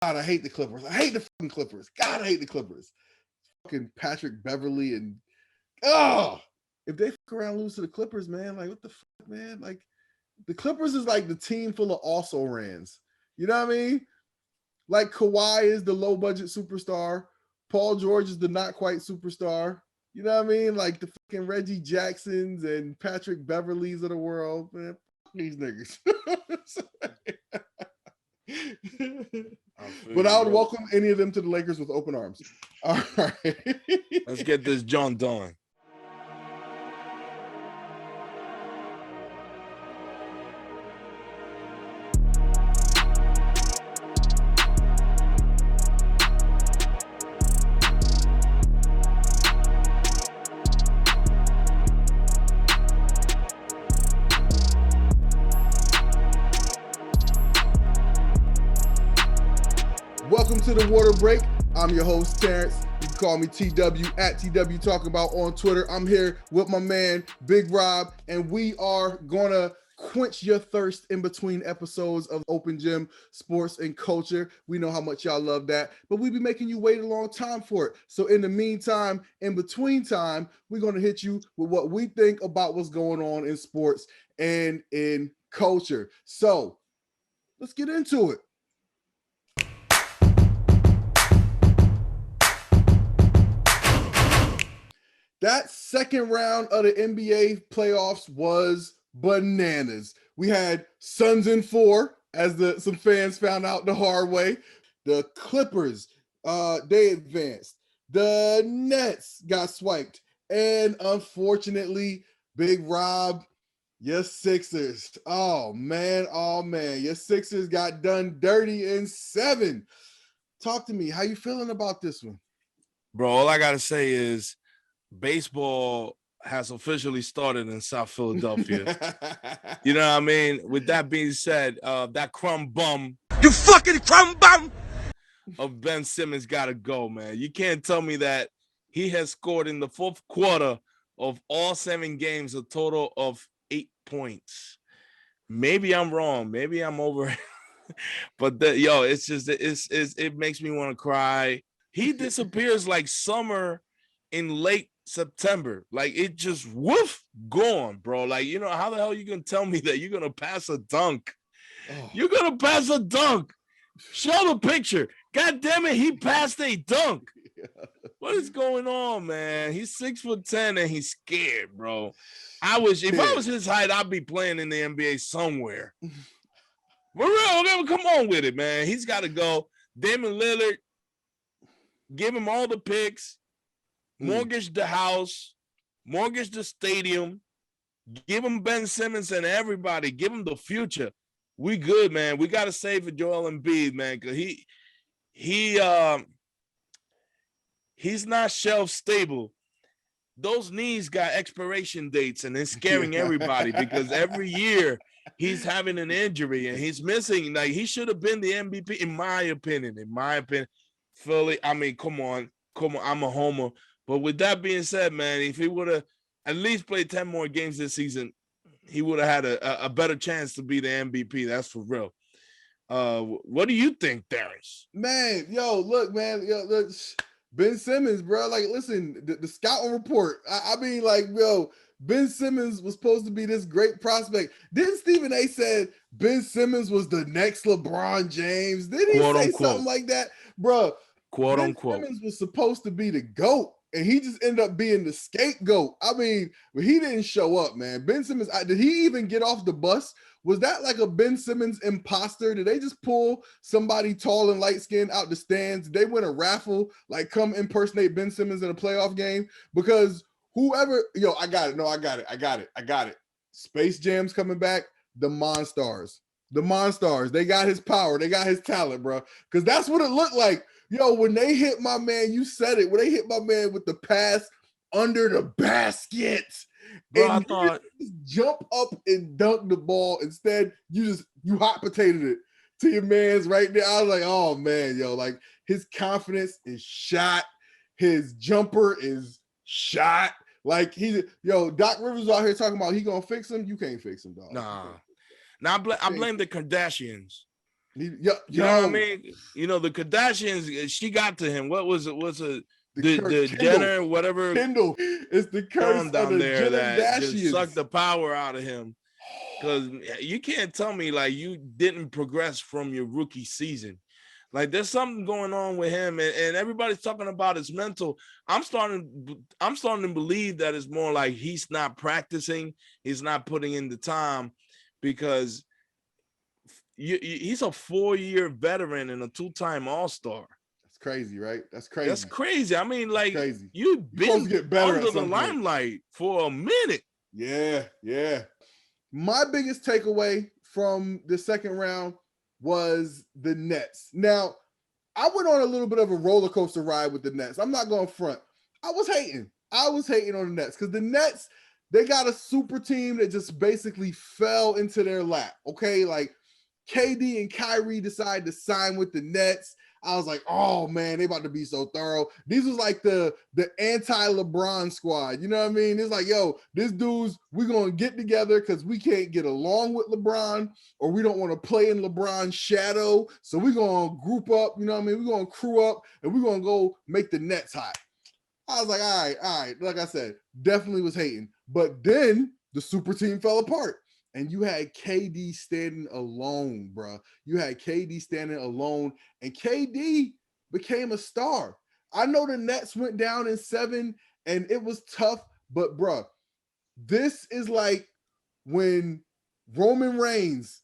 God, I hate the Clippers. I hate the fucking Clippers. God, I hate the Clippers. Fucking Patrick Beverly and if they fuck around lose to the Clippers, man, like what the fuck, man? Like the Clippers is like the team full of also rans. You know what I mean? Like Kawhi is the low budget superstar. Paul George is the not quite superstar. You know what I mean? Like the fucking Reggie Jacksons and Patrick Beverleys of the world, man. Fuck these niggas. But I would welcome any of them to the Lakers with open arms. All right. Let's get this John done. Welcome to the Waterbreak. I'm your host, Terrence. You can call me TW at TW Talk About on Twitter. I'm here with my man, Big Rob, and we are going to quench your thirst in between episodes of Open Gym Sports and Culture. We know how much y'all love that, but we be making you wait a long time for it. So in the meantime, in between time, we're going to hit you with what we think about what's going on in sports and in culture. So let's get into it. That second round of the NBA playoffs was bananas. We had Suns in 4, as some fans found out the hard way. The Clippers, they advanced. The Nets got swiped. And unfortunately, Big Rob, your Sixers. Oh, man. Your Sixers got done dirty in 7. Talk to me. How you feeling about this one? Bro, all I got to say is, baseball has officially started in South Philadelphia. You know what I mean? With that being said, that crumb bum. You fucking crumb bum! Of Ben Simmons got to go, man. You can't tell me that he has scored in the fourth quarter of all 7 games a total of 8 points. Maybe I'm wrong. Maybe I'm over. But it's just, it makes me want to cry. He disappears like summer in late September. Like it just gone, bro. Like, you know, how the hell are you gonna tell me that you're gonna pass a dunk? You're gonna pass a dunk. Show the picture. God damn it, he passed a dunk. What is going on, man? He's 6'10" and he's scared, bro. If I was his height, I'd be playing in the NBA somewhere. For real, come on with it, man. He's got to go. Damian Lillard, give him all the picks. Mortgage the house, mortgage the stadium, give him Ben Simmons and everybody, give him the future. We good, man. We got to save for Joel Embiid, man, because he's not shelf stable. Those knees got expiration dates, and it's scaring everybody because every year he's having an injury and he's missing. Like, he should have been the MVP, in my opinion. Philly, I mean, come on, I'm a homer. But with that being said, man, if he would have at least played 10 more games this season, he would have had a better chance to be the MVP. That's for real. What do you think, Darius? Man, look, Ben Simmons, bro. Like, listen, the scouting report. I mean, like, Ben Simmons was supposed to be this great prospect. Didn't Stephen A. said Ben Simmons was the next LeBron James? Didn't he say something like that? Bro, quote Ben unquote. Simmons was supposed to be the GOAT. And he just ended up being the scapegoat. I mean, but he didn't show up, man. Ben Simmons, did he even get off the bus? Was that like a Ben Simmons imposter? Did they just pull somebody tall and light-skinned out the stands? Did they win a raffle, like come impersonate Ben Simmons in a playoff game? Because whoever, I got it. Space Jam's coming back. The Monstars, they got his power. They got his talent, bro. Because that's what it looked like. When they hit my man, you said it. When they hit my man with the pass under the basket, bro, and I thought just jump up and dunk the ball. Instead, you hot potatoed it to your man's right there. I was like, oh man, like his confidence is shot. His jumper is shot. Like Doc Rivers out here talking about he gonna fix him. You can't fix him, dog. Nah, I blame the Kardashians. You know what I mean? You know, the Kardashians, she got to him. What was it? The Jenner, whatever. Kendall. It's the curse down of the there that just Kardashians. sucked the power out of him. Because you can't tell me like you didn't progress from your rookie season. Like there's something going on with him, and everybody's talking about his mental. I'm starting to believe that it's more like he's not practicing, he's not putting in the time, because he's a 4-year veteran and a 2-time All-Star. That's crazy, right? That's crazy. That's crazy. I mean, like crazy. You've been get better under the limelight for a minute. Yeah. My biggest takeaway from the second round was the Nets. Now, I went on a little bit of a roller coaster ride with the Nets. I'm not going front. I was hating on the Nets because the Nets, they got a super team that just basically fell into their lap. Okay, like KD and Kyrie decided to sign with the Nets. I was like, oh man, they about to be so thorough. These was like the anti-LeBron squad. You know what I mean? It's like, yo, this dude's, we're going to get together because we can't get along with LeBron, or we don't want to play in LeBron's shadow. So we're going to group up, you know what I mean? We're going to crew up and we're going to go make the Nets hot. I was like, all right. Like I said, definitely was hating. But then the super team fell apart. And you had KD standing alone, bro. You had KD standing alone, and KD became a star. I know the Nets went down in 7, and it was tough, but bro, this is like when Roman Reigns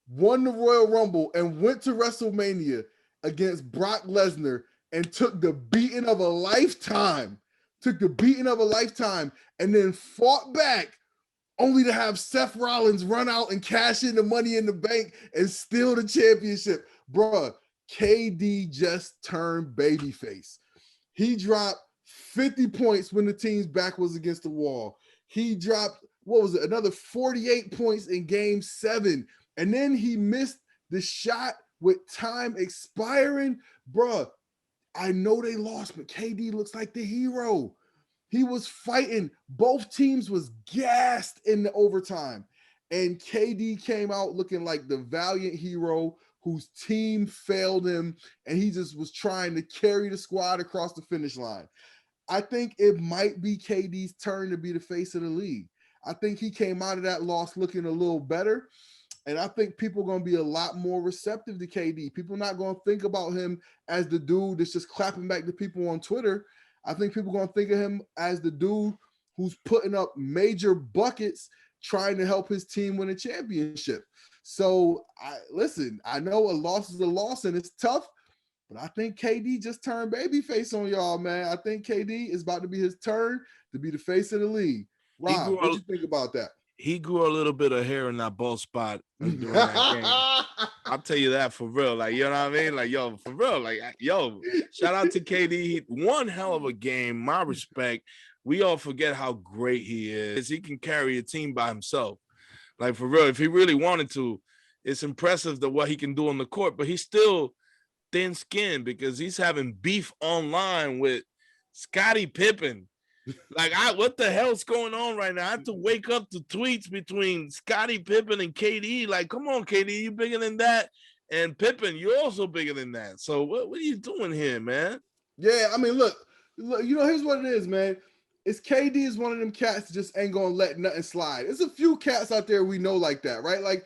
won the Royal Rumble and went to WrestleMania against Brock Lesnar and took the beating of a lifetime, and then fought back, only to have Seth Rollins run out and cash in the Money in the Bank and steal the championship. Bruh, KD just turned babyface. He dropped 50 points when the team's back was against the wall. He dropped, another 48 points in game 7. And then he missed the shot with time expiring. Bruh, I know they lost, but KD looks like the hero. He was fighting. Both teams was gassed in the overtime. And KD came out looking like the valiant hero whose team failed him. And he just was trying to carry the squad across the finish line. I think it might be KD's turn to be the face of the league. I think he came out of that loss looking a little better. And I think people are going to be a lot more receptive to KD. People are not going to think about him as the dude that's just clapping back to people on Twitter. I think people are going to think of him as the dude who's putting up major buckets trying to help his team win a championship. So, I know a loss is a loss and it's tough, but I think KD just turned babyface on y'all, man. I think KD is about to be his turn to be the face of the league. Rob, what you think about that? He grew a little bit of hair in that bald spot during that game. I'll tell you that for real. Like, you know what I mean? Like, yo, for real. Like, yo, shout out to KD. One hell of a game. My respect. We all forget how great he is. He can carry a team by himself. Like, for real, if he really wanted to, it's impressive that what he can do on the court, but he's still thin-skinned because he's having beef online with Scottie Pippen. Like, what the hell's going on right now? I have to wake up to tweets between Scottie Pippen and KD. Like, come on, KD, you bigger than that. And Pippen, you're also bigger than that. So what are you doing here, man? Yeah, I mean, look, you know, here's what it is, man. It's KD is one of them cats that just ain't going to let nothing slide. There's a few cats out there we know like that, right? Like,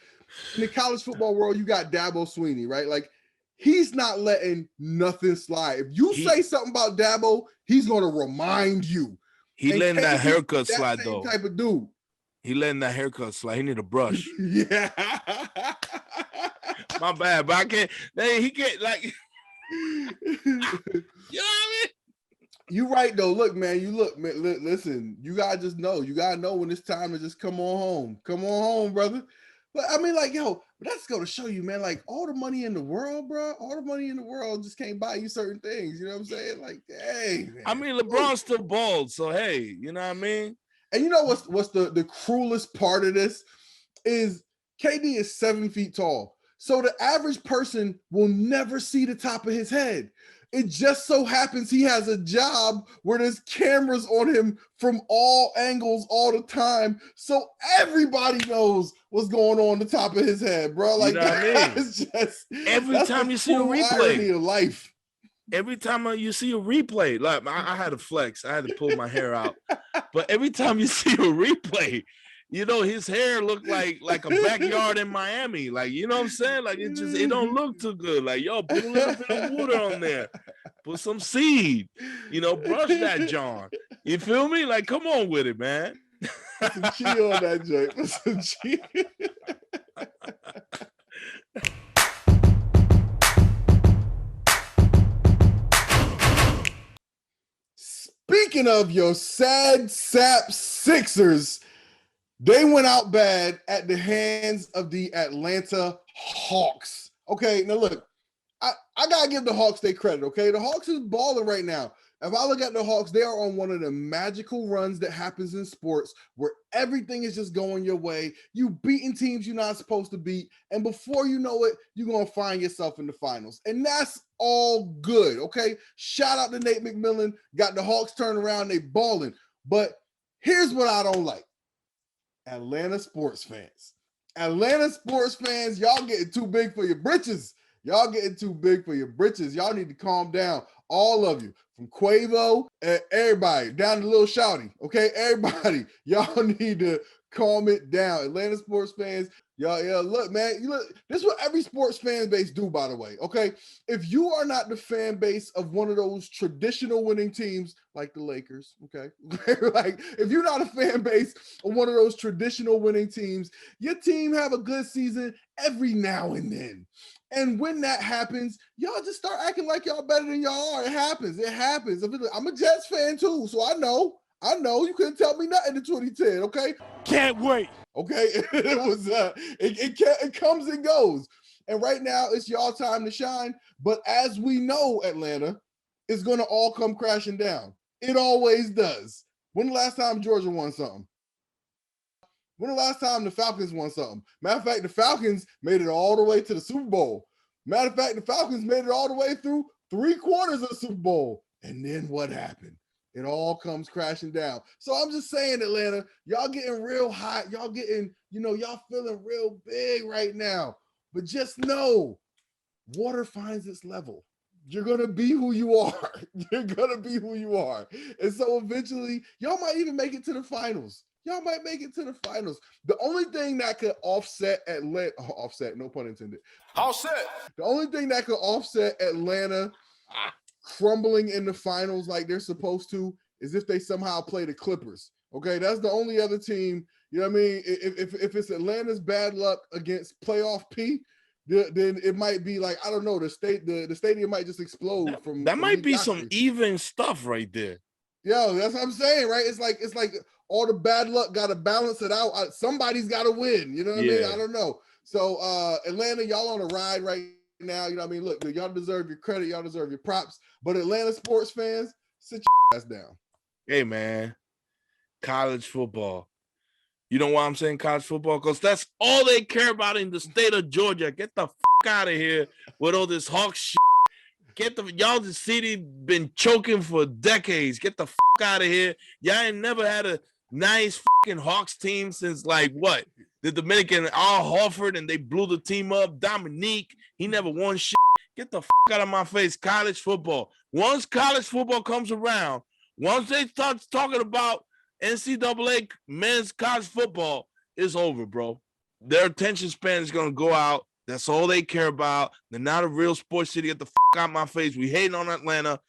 in the college football world, you got Dabo Swinney, right? Like, he's not letting nothing slide. If you say something about Dabo, he's going to remind you. He letting that haircut slide, though. Type of dude. He letting that haircut slide. He need a brush. Yeah. My bad, but I can't. He can't, like. You know what I mean? You right, though. Look, man. Listen, you got to just know. You got to know when it's time to just come on home. Come on home, brother. But I mean, like, yo, but that's going to show you, man, like, all the money in the world, bro, all the money in the world just can't buy you certain things. You know what I'm saying? Like, hey, man. I mean, LeBron's still bald, so hey, you know what I mean? And you know what's the cruelest part of this is KD is 7 feet tall. So the average person will never see the top of his head. It just so happens he has a job where there's cameras on him from all angles all the time. So everybody knows what's going on the top of his head, bro. Like, You know what I mean? it's just Every time you see a replay of life. Every time you see a replay, like I had to flex, I had to pull my hair out. But every time you see a replay, you know, his hair looked like a backyard in Miami. Like, you know what I'm saying? Like, it don't look too good. Like, yo, put a little bit of water on there. Put some seed. You know, brush that, John. You feel me? Like, come on with it, man. Put some chi on that joint. Put some chi. Speaking of your sad sap Sixers, they went out bad at the hands of the Atlanta Hawks. Okay, now look, I gotta give the Hawks their credit, okay? The Hawks is balling right now. If I look at the Hawks, they are on one of the magical runs that happens in sports where everything is just going your way. You beating teams you're not supposed to beat, and before you know it, you're gonna find yourself in the finals. And that's all good, okay? Shout out to Nate McMillan, got the Hawks turned around, they balling. But here's what I don't like. Atlanta sports fans. Atlanta sports fans, y'all getting too big for your britches. Y'all getting too big for your britches. Y'all need to calm down. All of you, from Quavo, everybody, down to Lil Shouty, okay? Everybody, y'all need to calm it down. Atlanta sports fans, y'all, look, man, this is what every sports fan base do, by the way, okay? If you are not the fan base of one of those traditional winning teams, like the Lakers, okay? Like, if you're not a fan base of one of those traditional winning teams, your team have a good season every now and then. And when that happens, y'all just start acting like y'all better than y'all are. It happens. It happens. I'm a Jets fan too, so I know. You couldn't tell me nothing in 2010, okay? Can't wait. Okay, it comes and goes. And right now, it's y'all time to shine. But as we know, Atlanta, it's going to all come crashing down. It always does. When the last time Georgia won something? When the last time the Falcons won something? Matter of fact, the Falcons made it all the way to the Super Bowl. Matter of fact, the Falcons made it all the way through 3/4 of the Super Bowl. And then what happened? It all comes crashing down. So I'm just saying, Atlanta, y'all getting real hot. Y'all getting, y'all feeling real big right now. But just know, water finds its level. You're going to be who you are. You're going to be who you are. And so eventually, y'all might even make it to the finals. Y'all might make it to the finals. The only thing that could offset no pun intended. Offset. The only thing that could offset Atlanta crumbling in the finals like they're supposed to is if they somehow play the Clippers. Okay, that's the only other team. You know what I mean? If it's Atlanta's bad luck against playoff P, then it might be like, I don't know, the stadium might just explode from that might be mediocrity. some even stuff right there. Yo, that's what I'm saying, right? It's like all the bad luck got to balance it out. Somebody's got to win. You know what I mean? I don't know. So Atlanta, y'all on a ride right now. You know what I mean? Look, y'all deserve your credit. Y'all deserve your props. But Atlanta sports fans, sit your ass down. Hey, man, college football. You know why I'm saying college football? Because that's all they care about in the state of Georgia. Get the fuck out of here with all this Hawk shit. Y'all the city been choking for decades. Get the fuck out of here. Y'all ain't never had a nice fucking Hawks team since like what? The Dominican Al Horford, and they blew the team up. Dominique, he never won shit. Get the fuck out of my face. College football. Once college football comes around, once they start talking about NCAA men's college football, it's over, bro. Their attention span is gonna go out. That's all they care about. They're not a real sports city. Get the fuck out of my face. We hating on Atlanta.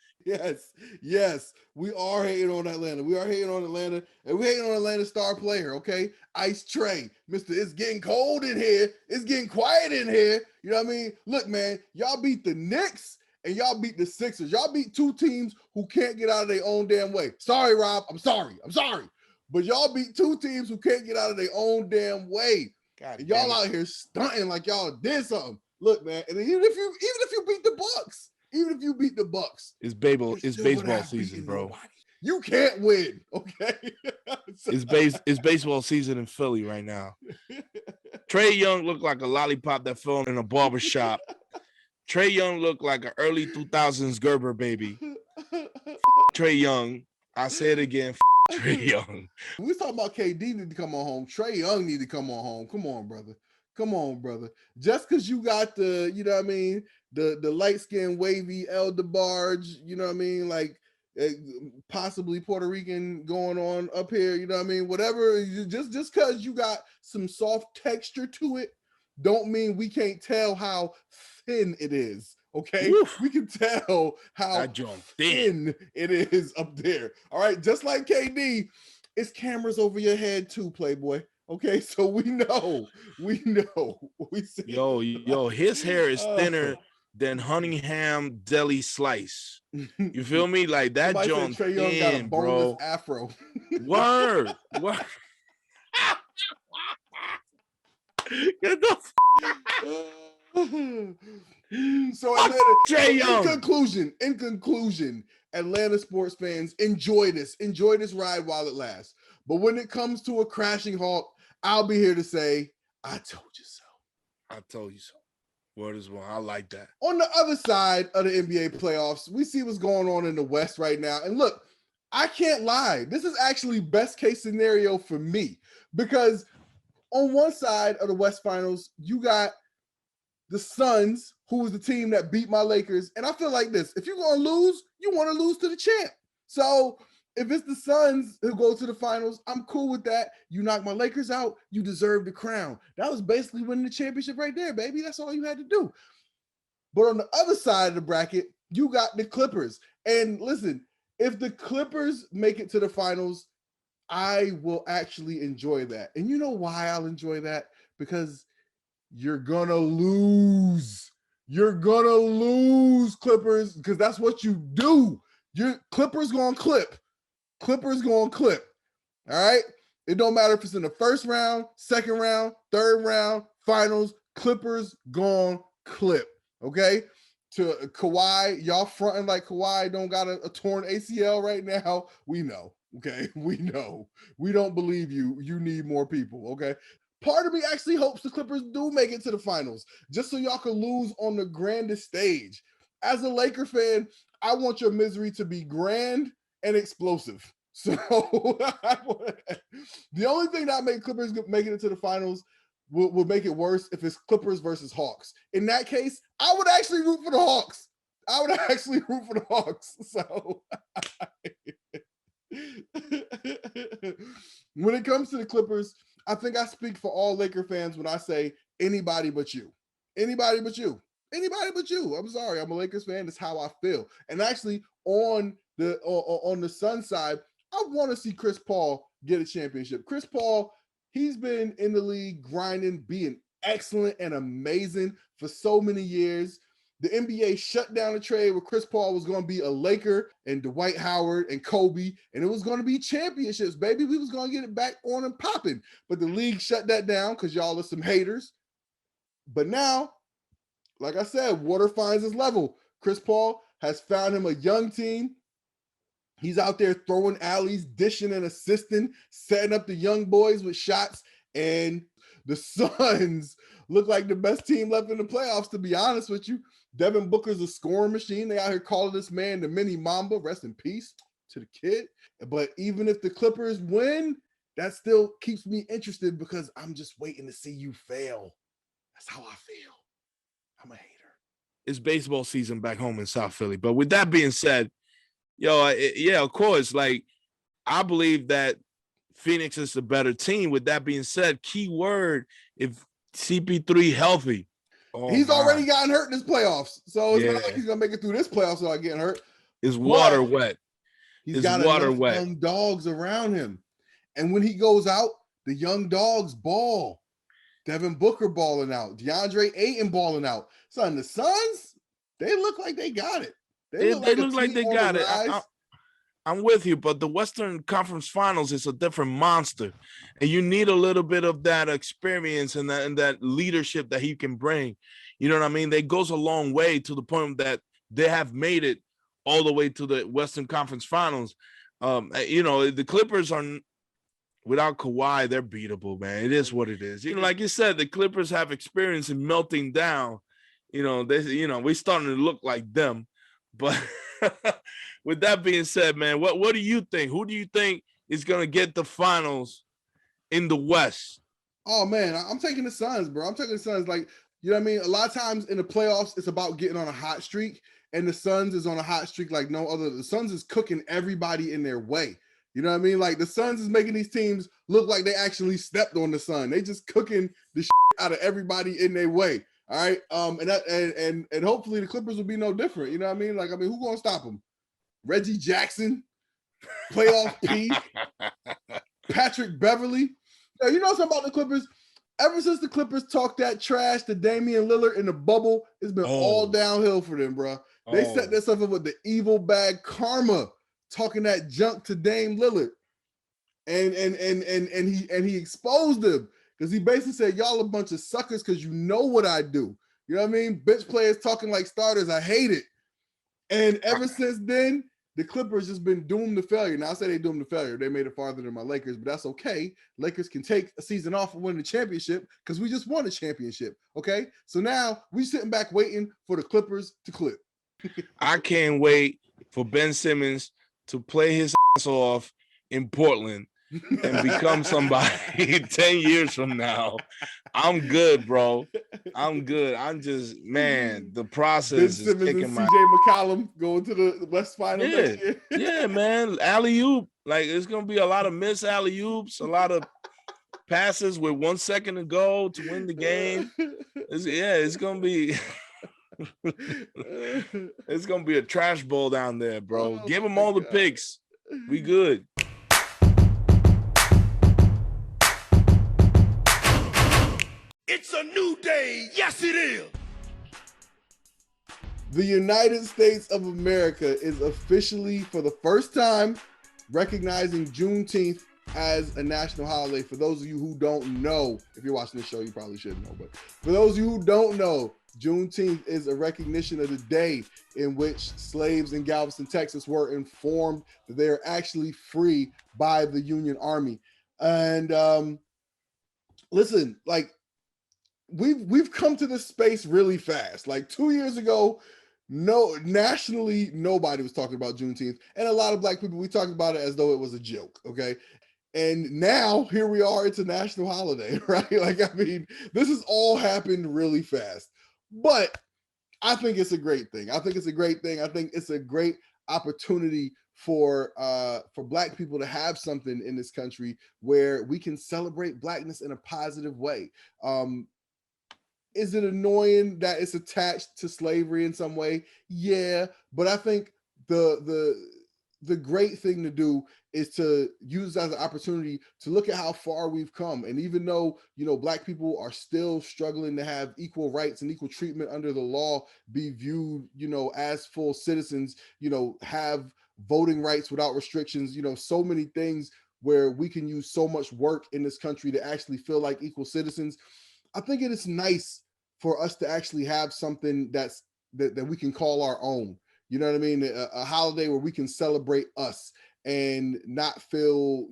Yes, we are hating on Atlanta. We are hating on Atlanta, and we hating on Atlanta's star player, okay? Ice Trey. It's getting cold in here. It's getting quiet in here. You know what I mean? Look, man, y'all beat the Knicks and y'all beat the Sixers. Y'all beat two teams who can't get out of their own damn way. Sorry, Rob. I'm sorry. But y'all beat two teams who can't get out of their own damn way. And y'all out here stunting like y'all did something. Look, man, and even if you beat the Bucks, it's baseball season, bro. Nobody. You can't win, okay? It's baseball season in Philly right now. Trae Young looked like a lollipop that fell in a barber shop. Trae Young looked like an early 2000s Gerber baby. Trae Young. I say it again. Trae Young. We was talking about KD need to come on home. Trae Young need to come on home. Come on, brother. Come on, brother. Just because you got the, you know what I mean, the light-skinned, wavy El DeBarge, you know what I mean, like possibly Puerto Rican going on up here, you know what I mean, whatever, just because you got some soft texture to it, don't mean we can't tell how thin it is. Okay, oof. We can tell how thin it is up there. All right, just like KD, it's cameras over your head too, Playboy. Okay, so we know. We see. Yo, his hair is thinner than honey ham deli slice. You feel me? Like that joint Trae Young got a boneless afro. Word. Get the So in conclusion, Atlanta sports fans, enjoy this ride while it lasts. But when it comes to a crashing halt, I'll be here to say, I told you so. I told you so. Word is one. I like that. On the other side of the NBA playoffs, we see what's going on in the West right now. And look, I can't lie. This is actually best case scenario for me, because on one side of the West Finals, you got the Suns, who was the team that beat my Lakers. And I feel like this, if you're going to lose, you want to lose to the champ. So if it's the Suns who go to the finals, I'm cool with that. You knock my Lakers out, you deserve the crown. That was basically winning the championship right there, baby. That's all you had to do. But on the other side of the bracket, you got the Clippers. And listen, if the Clippers make it to the finals, I will actually enjoy that. And you know why I'll enjoy that? Because you're gonna lose. You're gonna lose, Clippers, because that's what you do. Your Clippers gonna clip. Clippers gonna clip. All right. It don't matter if it's in the first round, second round, third round, finals. Clippers gonna clip. Okay. To Kawhi, y'all fronting like Kawhi don't got a torn ACL right now. We know. Okay. We know. We don't believe you. You need more people. Okay. Part of me actually hopes the Clippers do make it to the finals, just so y'all can lose on the grandest stage. As a Laker fan, I want your misery to be grand and explosive. So the only thing that make Clippers making it to the finals will make it worse if it's Clippers versus Hawks. In that case, I would actually root for the Hawks. So when it comes to the Clippers, I think I speak for all Laker fans when I say anybody but you. Anybody but you. Anybody but you. I'm sorry. I'm a Lakers fan. That's how I feel. And actually, on the Sun side, I want to see Chris Paul get a championship. Chris Paul, he's been in the league grinding, being excellent and amazing for so many years. The NBA shut down a trade where Chris Paul was going to be a Laker and Dwight Howard and Kobe, and it was going to be championships, baby. We was going to get it back on and popping. But the league shut that down because y'all are some haters. But now, like I said, water finds its level. Chris Paul has found him a young team. He's out there throwing alleys, dishing and assisting, setting up the young boys with shots. And the Suns look like the best team left in the playoffs, to be honest with you. Devin Booker's a scoring machine. They out here calling this man the mini Mamba. Rest in peace to the kid. But even if the Clippers win, that still keeps me interested because I'm just waiting to see you fail. That's how I feel. I'm a hater. It's baseball season back home in South Philly. But with that being said, yeah, of course. Like, I believe that Phoenix is the better team. With that being said, key word, if CP3 healthy. He's already gotten hurt in his playoffs. So it's not like he's going to make it through this playoffs without getting hurt. His water wet. He's got enough young dogs around him. And when he goes out, the young dogs ball. Devin Booker balling out. DeAndre Ayton balling out. Son, the Suns, they look like they got it. They look like they got it. I'm with you, but the Western Conference Finals is a different monster. And you need a little bit of that experience and that leadership that he can bring. You know what I mean? That goes a long way to the point that they have made it all the way to the Western Conference Finals. The Clippers are, without Kawhi, they're beatable, man. It is what it is. Like you said, the Clippers have experience in melting down we're starting to look like them. But with that being said, man, what do you think? Who do you think is gonna get the finals in the West? Oh man, I'm taking the Suns, bro. I'm taking the Suns. Like, you know what I mean? A lot of times in the playoffs, it's about getting on a hot streak, and the Suns is on a hot streak like no other. The Suns is cooking everybody in their way. You know what I mean? Like the Suns is making these teams look like they actually stepped on the sun. They just cooking the shit out of everybody in their way. All right. And hopefully the Clippers will be no different. You know what I mean? Like, I mean, who gonna stop them? Reggie Jackson, playoff P, Patrick Beverly. You know something about the Clippers? Ever since the Clippers talked that trash to Damian Lillard in the bubble, it's been all downhill for them, bro. They set themselves up with the evil bag karma, talking that junk to Dame Lillard, and he exposed him because he basically said, "Y'all a bunch of suckers because you know what I do." You know what I mean? Bench players talking like starters. I hate it. And ever since then, the Clippers just been doomed to failure. Now I say they doomed to failure. They made it farther than my Lakers, but that's okay. Lakers can take a season off and win the championship because we just won a championship. Okay, so now we sitting back waiting for the Clippers to clip. I can't wait for Ben Simmons to play his ass off in Portland and become somebody 10 years from now. I'm good, bro. I'm good. I'm just, man, the process is kicking my CJ McCollum going to the West Final next year. Yeah, man. Alley-oop. Like, it's going to be a lot of missed alley-oops, a lot of passes with 1 second to go to win the game. It's going to be... It's gonna be a trash bowl down there, bro. Give them all the picks. We good. It's a new day. Yes, it is. The United States of America is officially, for the first time, recognizing Juneteenth as a national holiday. For those of you who don't know, if you're watching this show, you probably should know, but for those of you who don't know, Juneteenth is a recognition of the day in which slaves in Galveston, Texas were informed that they are actually free by the Union Army. And listen, like we've come to this space really fast. Like 2 years ago, nationally, nobody was talking about Juneteenth. And a lot of Black people, we talked about it as though it was a joke, okay? And now here we are, it's a national holiday, right? Like, I mean, this has all happened really fast. But I think it's a great thing. I think it's a great thing. I think it's a great opportunity for Black people to have something in this country where we can celebrate Blackness in a positive way. Is it annoying that it's attached to slavery in some way? Yeah, but I think the great thing to do is to use as an opportunity to look at how far we've come. And even though, Black people are still struggling to have equal rights and equal treatment under the law, be viewed, as full citizens, have voting rights without restrictions, so many things where we can use so much work in this country to actually feel like equal citizens. I think it is nice for us to actually have something that we can call our own. You know what I mean? A holiday where we can celebrate us and not feel,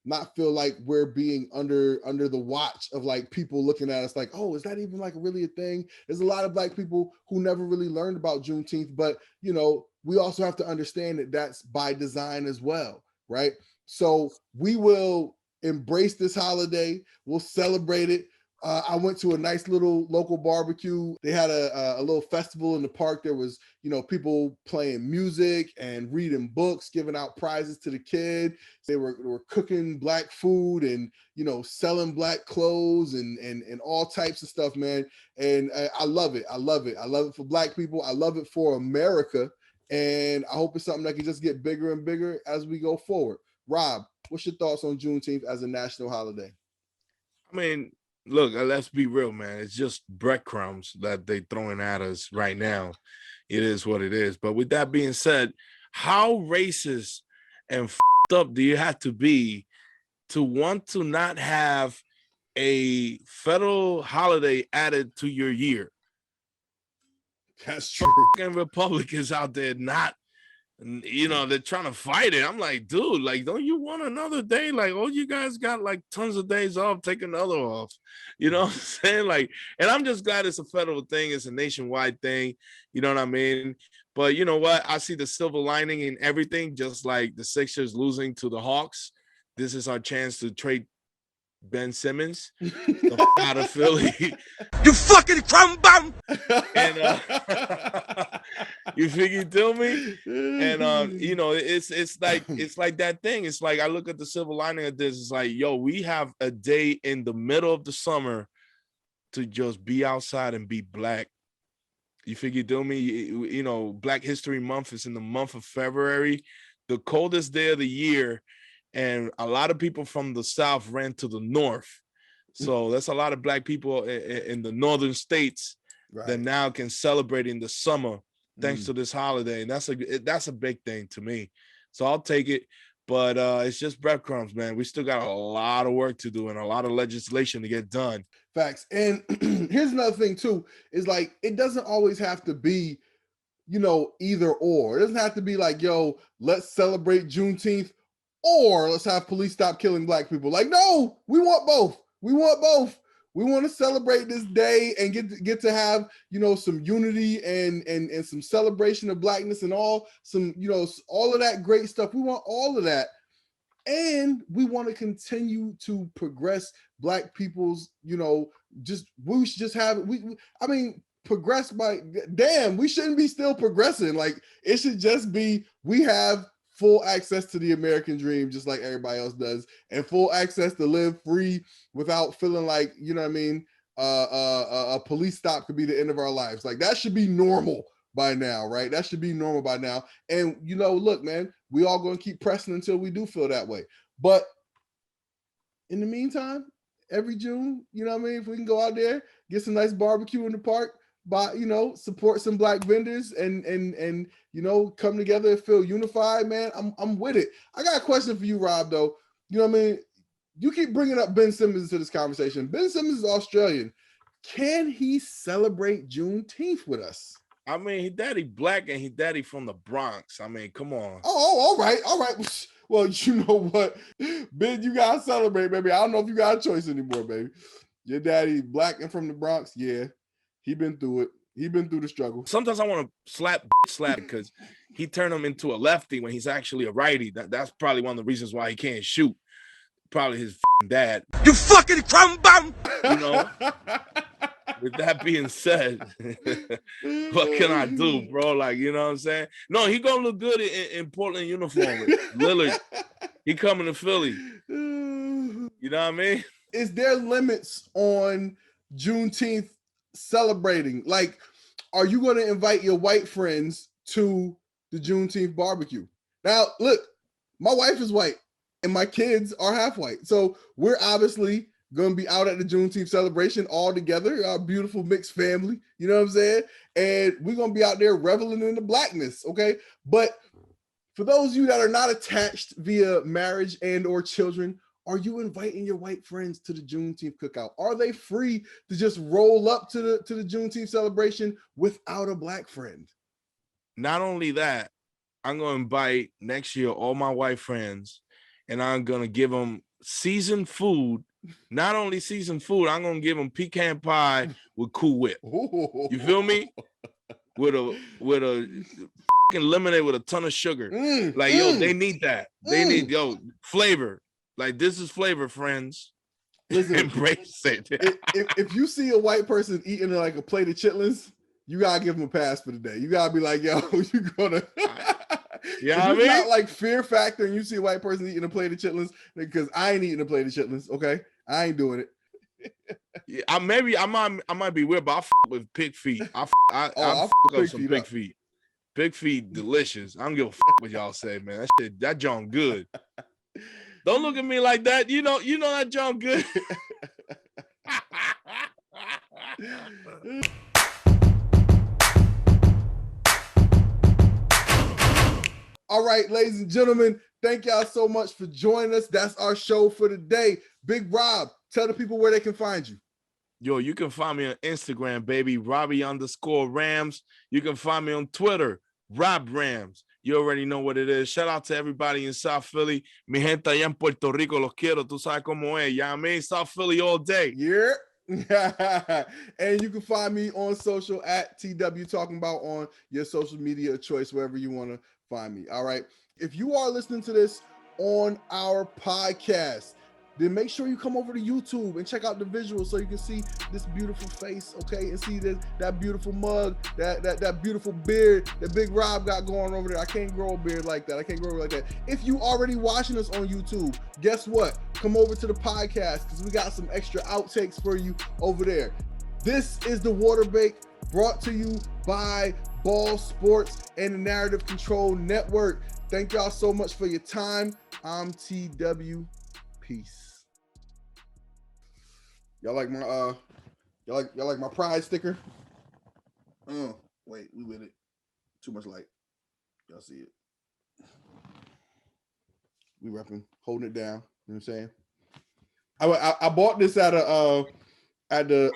not feel like we're being under the watch of like people looking at us like, oh, is that even like really a thing? There's a lot of Black people who never really learned about Juneteenth, but we also have to understand that that's by design as well, right? So we will embrace this holiday. We'll celebrate it. I went to a nice little local barbecue. They had a little festival in the park. There was, people playing music and reading books, giving out prizes to the kids. They were cooking Black food and, selling Black clothes and all types of stuff, man. And I love it. I love it. I love it for Black people. I love it for America. And I hope it's something that can just get bigger and bigger as we go forward. Rob, what's your thoughts on Juneteenth as a national holiday? I mean, look, let's be real, man. It's just breadcrumbs that they're throwing at us right now. It is what it is. But with that being said, how racist and up do you have to be to want to not have a federal holiday added to your year? That's true. And Republicans out there not You know, they're trying to fight it. I'm like, dude, like, don't you want another day? Like, oh, you guys got like tons of days off, take another off. You know what I'm saying? Like, and I'm just glad it's a federal thing, it's a nationwide thing. You know what I mean? But you know what? I see the silver lining in everything, just like the Sixers losing to the Hawks. This is our chance to trade Ben Simmons out of Philly. You fucking crumb bum! And you feel me? And you know, it's like that thing. It's like I look at the silver lining of this. It's like, yo, we have a day in the middle of the summer to just be outside and be black. You feel me? You know, Black History Month is in the month of February, the coldest day of the year. And a lot of people from the South ran to the North. So that's a lot of black people in the northern states that now can celebrate in the summer thanks to this holiday. And that's a big thing to me. So I'll take it. But it's just breadcrumbs, man. We still got a lot of work to do and a lot of legislation to get done. Facts. And here's another thing too, is like, it doesn't always have to be, you know, either or. It doesn't have to be like, yo, let's celebrate Juneteenth or let's have police stop killing black people. Like, no, we want both. We want both. We want to celebrate this day and get to have, you know, some unity and some celebration of blackness and all some, you know, all of that great stuff. We want all of that. And we want to continue to progress black people's, you know, we should just have, I mean, progress by, damn, we shouldn't be still progressing. Like, it should just be, we have full access to the American dream, just like everybody else does, and full access to live free without feeling like, you know what I mean, a police stop could be the end of our lives. Like, that should be normal by now, right? That should be normal by now. And, you know, look, man, we all going to keep pressing until we do feel that way. But in the meantime, every June, you know what I mean, if we can go out there, get some nice barbecue in the park, you know, support some black vendors and you know, come together and feel unified, man. I'm with it. I got a question for you, Rob, though. You know what I mean? You keep bringing up Ben Simmons into this conversation. Ben Simmons is Australian. Can he celebrate Juneteenth with us? I mean, he daddy black and he daddy from the Bronx. I mean, come on. Oh, all right. Well, you know what, Ben, you gotta celebrate, baby. I don't know if you got a choice anymore, baby. Your daddy black and from the Bronx, yeah. He been through it. He been through the struggle. Sometimes I want to slap because he turned him into a lefty when he's actually a righty. That's probably one of the reasons why he can't shoot. Probably his dad. You fucking crumb bum! You know? With that being said, what can I do, bro? Like, you know what I'm saying? No, he gonna look good in Portland uniform. Lillard, he coming to Philly. You know what I mean? Is there limits on Juneteenth celebrating? Like, are you going to invite your white friends to the Juneteenth barbecue? Now, look, my wife is white and my kids are half white. So we're obviously going to be out at the Juneteenth celebration all together, our beautiful mixed family, you know what I'm saying? And we're going to be out there reveling in the blackness, okay? But for those of you that are not attached via marriage and or children, are you inviting your white friends to the Juneteenth cookout? Are they free to just roll up to the Juneteenth celebration without a black friend? Not only that, I'm going to invite next year all my white friends, and I'm going to give them seasoned food. Not only seasoned food, I'm going to give them pecan pie with Cool Whip. You feel me? With a lemonade with a ton of sugar. Like, yo, they need that. They need, yo, flavor. Like, this is flavor, friends. Listen, embrace it. If you see a white person eating like a plate of chitlins, you gotta give them a pass for the day. You gotta be like, yo, you gonna. Yeah, if it's not like Fear Factor, and you see a white person eating a plate of chitlins, because I ain't eating a plate of chitlins. Okay, I ain't doing it. Yeah, I might be weird, but I fuck with pig feet. I fuck up some pig feet. Pig feet, delicious. I don't give a fuck what y'all say, man. That John good. Don't look at me like that. You know that John good. All right, ladies and gentlemen, thank y'all so much for joining us. That's our show for today. Big Rob, tell the people where they can find you. Yo, you can find me on Instagram, baby, Robbie_Rams. You can find me on Twitter, Rob Rams. You already know what it is. Shout out to everybody in South Philly. Mi gente allá en Puerto Rico, los quiero. Tú sabes cómo es. Ya me South Philly all day. Yeah. And you can find me on social at TW Talking About on your social media of choice, wherever you want to find me. All right. If you are listening to this on our podcast, then make sure you come over to YouTube and check out the visuals so you can see this beautiful face, okay? And see that beautiful mug, that beautiful beard that Big Rob got going over there. I can't grow a beard like that. I can't grow it like that. If you already watching us on YouTube, guess what? Come over to the podcast because we got some extra outtakes for you over there. This is the Waterbreak brought to you by Ball Sports and the Narrative Control Network. Thank y'all so much for your time. I'm TW. Peace. Y'all like my y'all like my pride sticker? Oh, wait, we with it. Too much light. Y'all see it. We repping, holding it down. You know what I'm saying? I bought this at a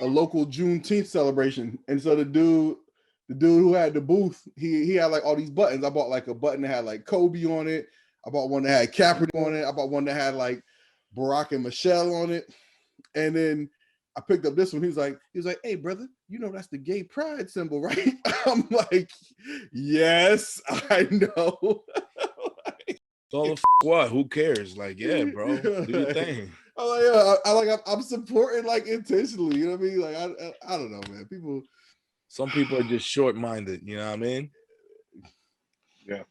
local Juneteenth celebration. And so the dude who had the booth, he had like all these buttons. I bought like a button that had like Kobe on it. I bought one that had Kaepernick on it. I bought one that had like Barack and Michelle on it. And then I picked up this one. He was like, hey, brother, you know that's the gay pride symbol, right? I'm like, yes, I know. All the what? Who cares? Like, yeah, bro, do your thing. I'm supporting like intentionally. You know what I mean? Like, I don't know, man. People. Some people are just short-minded. You know what I mean? Yeah.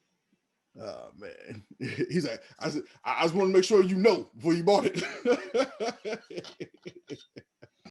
Oh man. He's like, I just want to make sure you know before you bought it.